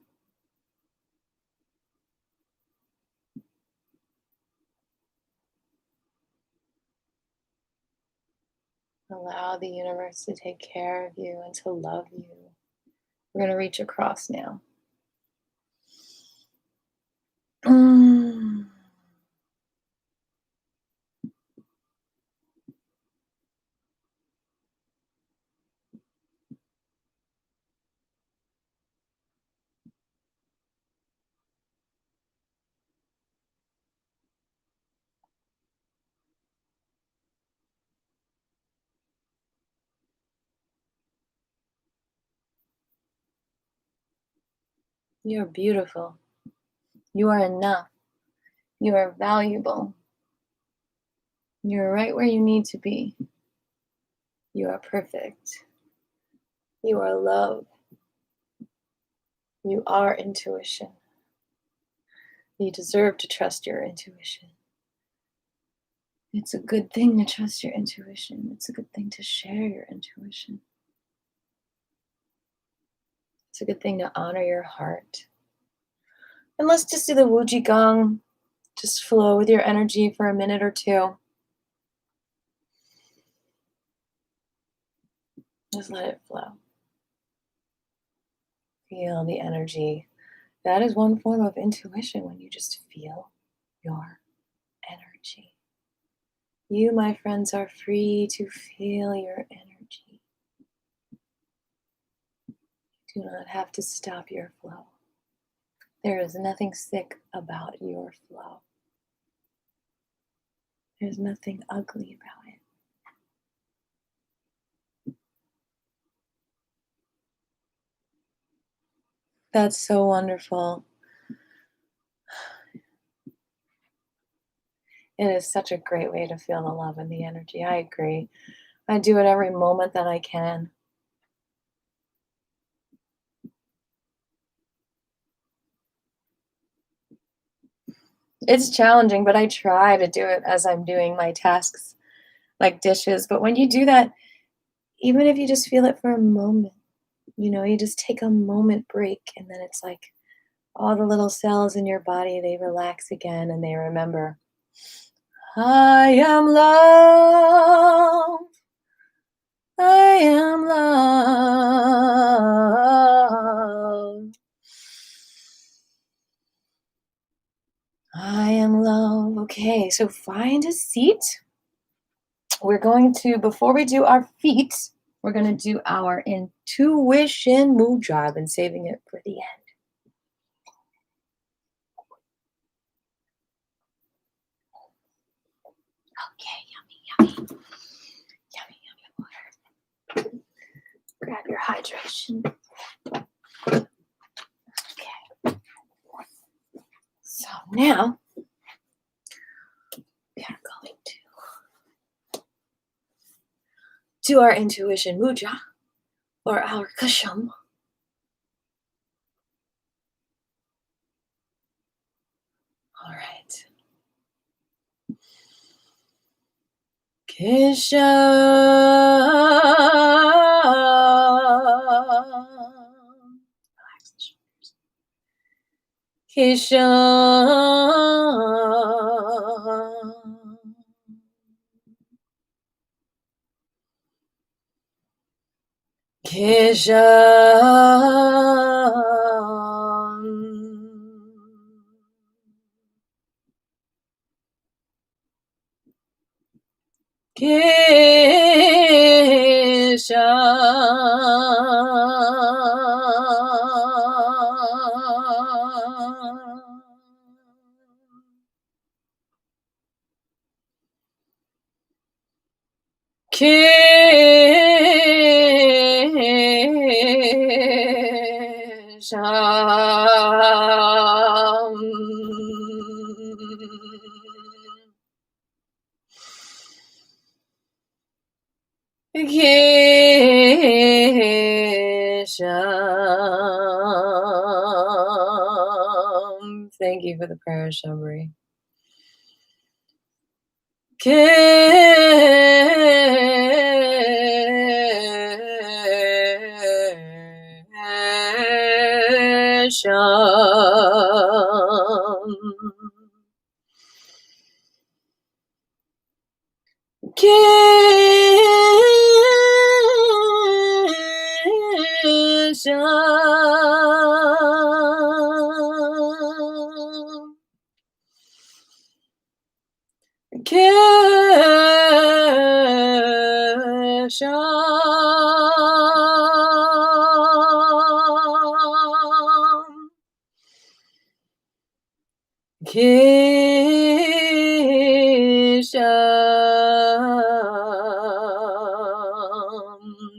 Allow the universe to take care of you and to love you. We're going to reach across now. You're beautiful. You are enough. You are valuable. You're right where you need to be. You are perfect. You are love. You are intuition. You deserve to trust your intuition. It's a good thing to trust your intuition. It's a good thing to share your intuition. It's a good thing to honor your heart. And let's just do the Qi Gong. Just flow with your energy for a minute or two. Just let it flow. Feel the energy. That is one form of intuition, when you just feel your energy. You, my friends, are free to feel your energy. You do not have to stop your flow. There is nothing sick about your flow. There's nothing ugly about it. That's so wonderful. It is such a great way to feel the love and the energy. I agree. I do it every moment that I can. It's challenging, but I try to do it as I'm doing my tasks, like dishes. But when you do that, even if you just feel it for a moment, you just take a moment break, and then it's like all the little cells in your body, they relax again and they remember, I am love. I am love. I am love. Okay, so find a seat. We're going to, before we do our feet, we're going to do our intuition mudra. I've been saving it for the end. Okay, yummy, yummy. Yummy, yummy water. Grab your hydration. Okay. So now we are going to do our intuition mudra, or our CASHAPP. All right. CASHAPP. Relax the shoulders. CASHAPP. CASHAPP. CASHAPP. Thank you for the prayer, Shambri.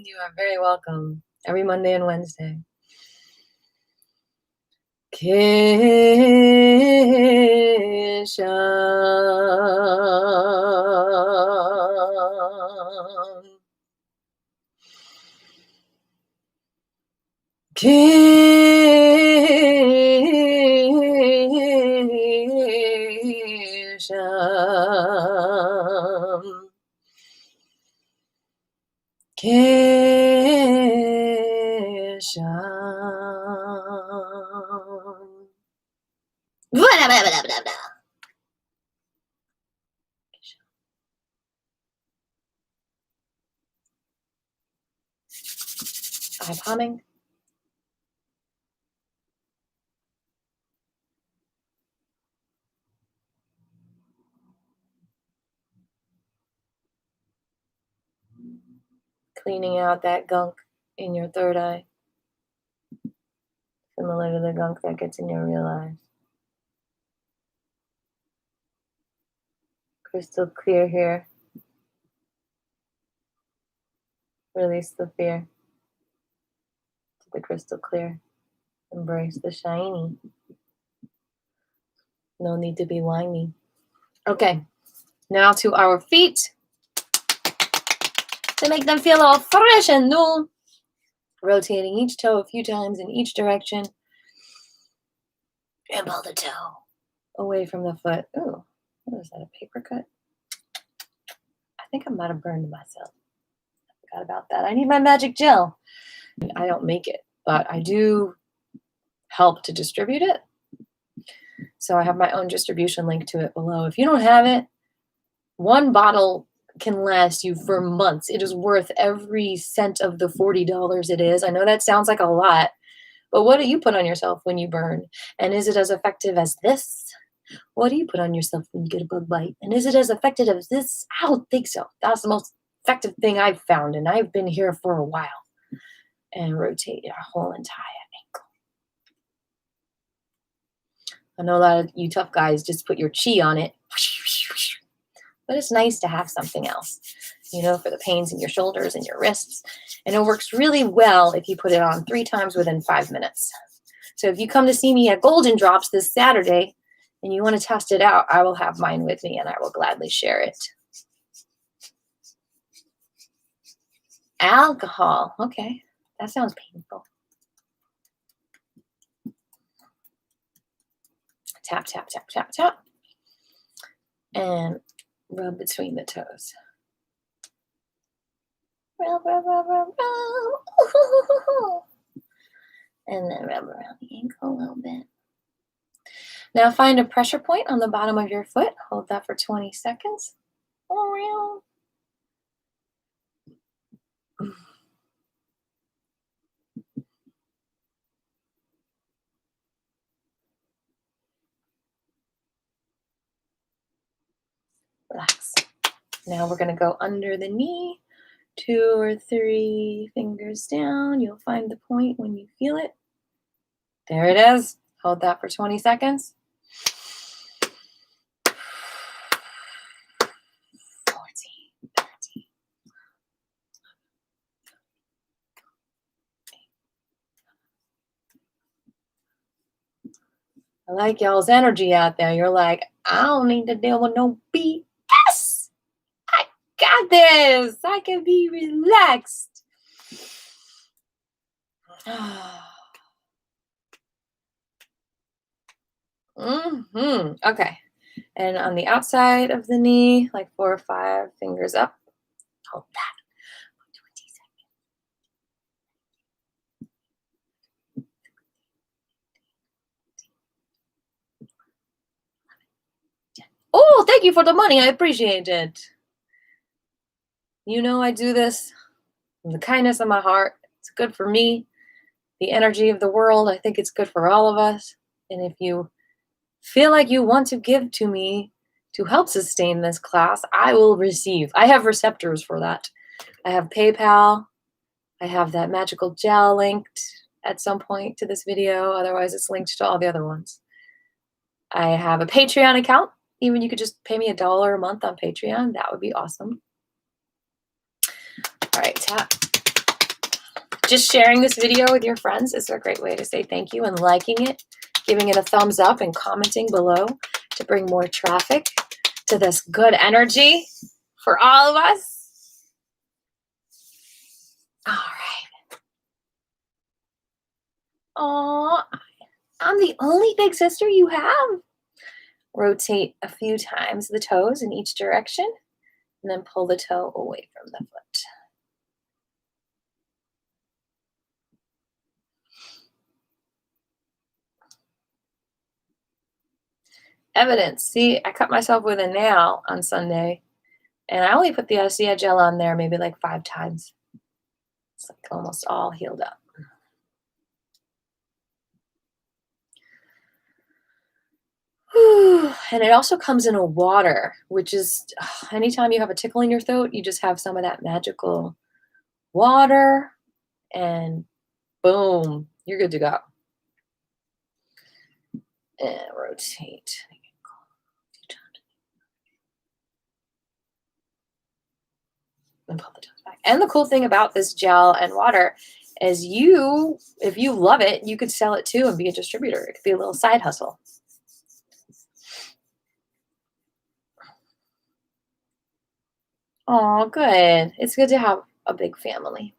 You are very welcome. Every Monday and Wednesday. I'm humming. Cleaning out that gunk in your third eye, similar to the gunk that gets in your real eyes. Crystal clear here. Release the fear to the crystal clear. Embrace the shiny. No need to be whiny. Okay, now to our feet to make them feel all fresh and new. Rotating each toe a few times in each direction. And pull the toe away from the foot. Ooh, what is that, a paper cut? I think I might have burned myself. I forgot about that. I need my magic gel. I don't make it, but I do help to distribute it. So I have my own distribution link to it below. If you don't have it, one bottle can last you for months. It is worth every cent of the $40 it is. I know that sounds like a lot, but what do you put on yourself when you burn? And is it as effective as this? What do you put on yourself when you get a bug bite? And is it as effective as this? I don't think so. That's the most effective thing I've found, and I've been here for a while. And rotate your whole entire ankle. I know a lot of you tough guys just put your chi on it. But it's nice to have something else, you know, for the pains in your shoulders and your wrists. And it works really well if you put it on 3 times within 5 minutes. So if you come to see me at Golden Drops this Saturday and you want to test it out, I will have mine with me and I will gladly share it. Alcohol. Okay, that sounds painful. Tap, tap, tap, tap, tap. And rub between the toes. Rub, rub, rub, rub, rub. Ooh. And then rub around the ankle a little bit. Now find a pressure point on the bottom of your foot. Hold that for 20 seconds. Around. Relax. Now we're going to go under the knee, 2 or 3 fingers down. You'll find the point when you feel it. There it is. Hold that for 20 seconds. 14, 13. I like y'all's energy out there. You're like, I don't need to deal with no BS. I got this. I can be relaxed. Okay. And on the outside of the knee, like 4 or 5 fingers up. Hold that for 20 seconds. Oh, thank you for the money. I appreciate it. You know I do this from the kindness of my heart. It's good for me. The energy of the world, I think it's good for all of us. And if you feel like you want to give to me to help sustain this class, I will receive. I have receptors for that. I have PayPal. I have that magical gel linked at some point to this video. Otherwise, it's linked to all the other ones. I have a Patreon account. Even you could just pay me $1 a month on Patreon. That would be awesome. All right, tap. Just sharing this video with your friends is a great way to say thank you, and liking it, giving it a thumbs up, and commenting below to bring more traffic to this good energy for all of us. All right. Oh, I'm the only big sister you have. Rotate a few times the toes in each direction, and then pull the toe away from the foot. Evidence. See, I cut myself with a nail on Sunday, and I only put the Osea gel on there maybe like 5 times. It's like almost all healed up. And it also comes in a water, which is anytime you have a tickle in your throat, you just have some of that magical water, and boom, you're good to go. And rotate. And pull the toes back. And the cool thing about this gel and water is if you love it, you could sell it too and be a distributor. It could be a little side hustle. Oh, good. It's good to have a big family.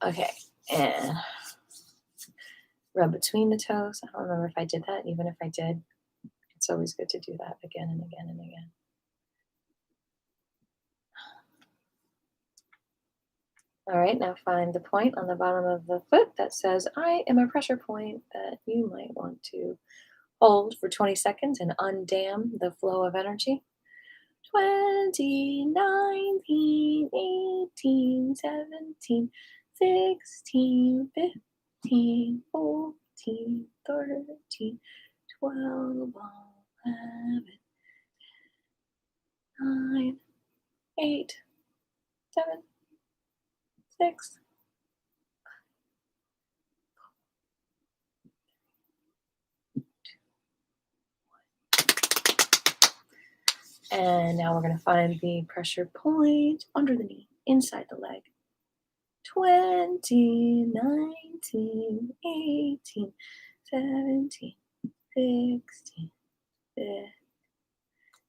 Okay, and rub between the toes. I don't remember if I did that. Even if I did, it's always good to do that again and again and again. All right, now find the point on the bottom of the foot that says, I am a pressure point, that you might want to hold for 20 seconds and undam the flow of energy. 20, 19, 18, 17, 16, 15, 14, 13, 12, 11, 9, 8, 7, 6, 5. And now we're going to find the pressure point under the knee, inside the leg. 20, 19, 18, 17, 16, 15.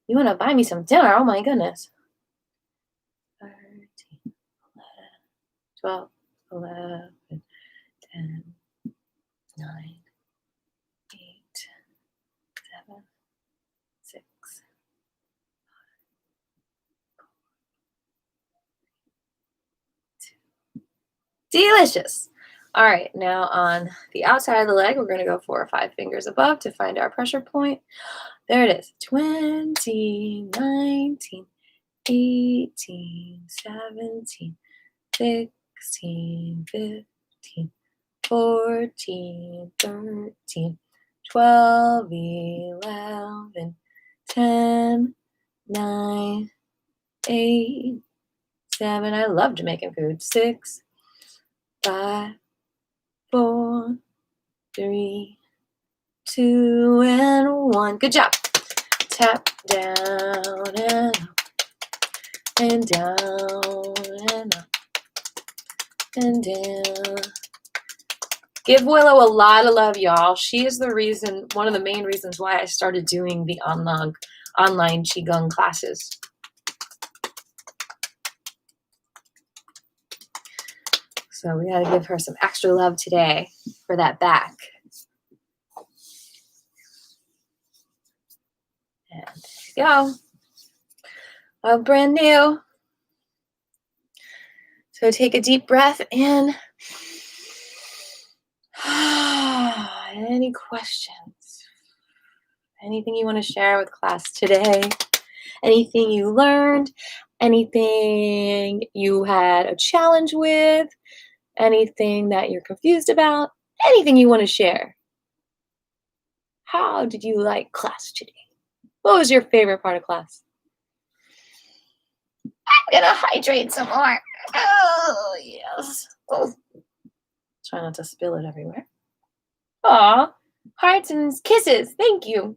You want to buy me some dinner? Oh my goodness. 13, 12, 11, 10, 9, 8, 7, 6, 5, 4, 3, 2. Delicious. All right, now on the outside of the leg, we're going to go 4 or 5 fingers above to find our pressure point. There it is. 20, 19, 18, 17, 16, 15, 14, 13, 12, 11, 10, 9, 8, 7. I love Jamaican food. 6, 5, 4, 3, 2, and 1. Good job. Tap down and up, and down and up, and down. Give Willow a lot of love, y'all. She is the reason, one of the main reasons why I started doing the online Qigong classes. So we got to give her some extra love today for that back. And there you go. Oh, brand new. So take a deep breath in. Any questions? Anything you want to share with class today? Anything you learned? Anything you had a challenge with? Anything that you're confused about? Anything you want to share? How did you like class today? What was your favorite part of class? I'm gonna hydrate some more. Oh, yes. Oh. Try not to spill it everywhere. Aw, hearts and kisses. Thank you.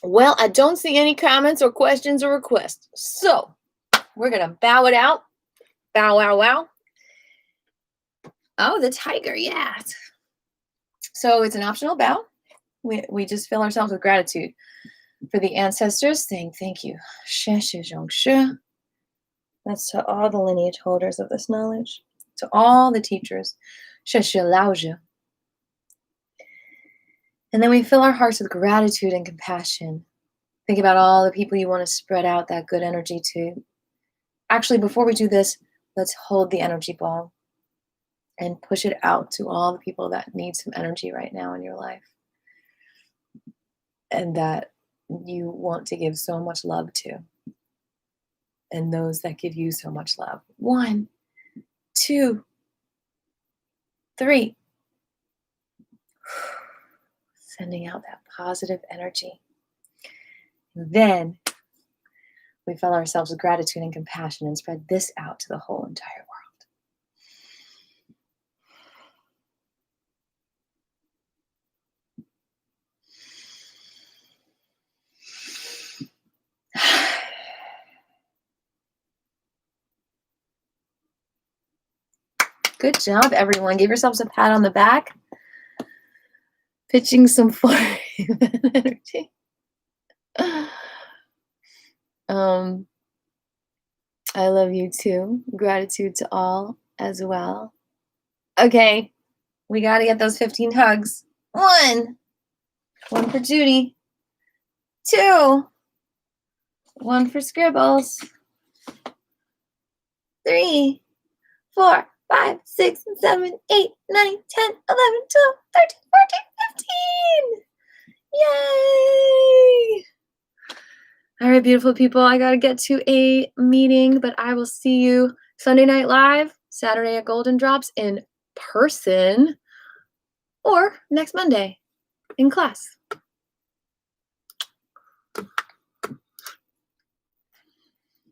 Well, I don't see any comments or questions or requests. So we're going to bow it out. Bow, wow, wow. Oh, the tiger. Yeah. So it's an optional bow. We just fill ourselves with gratitude for the ancestors, saying thank you. That's to all the lineage holders of this knowledge, to all the teachers. And then we fill our hearts with gratitude and compassion. Think about all the people you want to spread out that good energy to. Actually, before we do this, let's hold the energy ball and push it out to all the people that need some energy right now in your life and that you want to give so much love to, and those that give you so much love. 1, 2, 3. Sending out that positive energy. Then we fill ourselves with gratitude and compassion and spread this out to the whole entire world. Good job, everyone. Give yourselves a pat on the back. Pitching some flurry energy. I love you too. Gratitude to all as well. Okay, we got to get those 15 hugs. 1 for Judy. 2, 1 for Scribbles. 3, 4, 5, 6, 7, 8, 9, 10, 11, 12, 13, 14, 15. Yay! All right, beautiful people. I got to get to a meeting, but I will see you Sunday Night Live, Saturday at Golden Drops in person, or next Monday in class.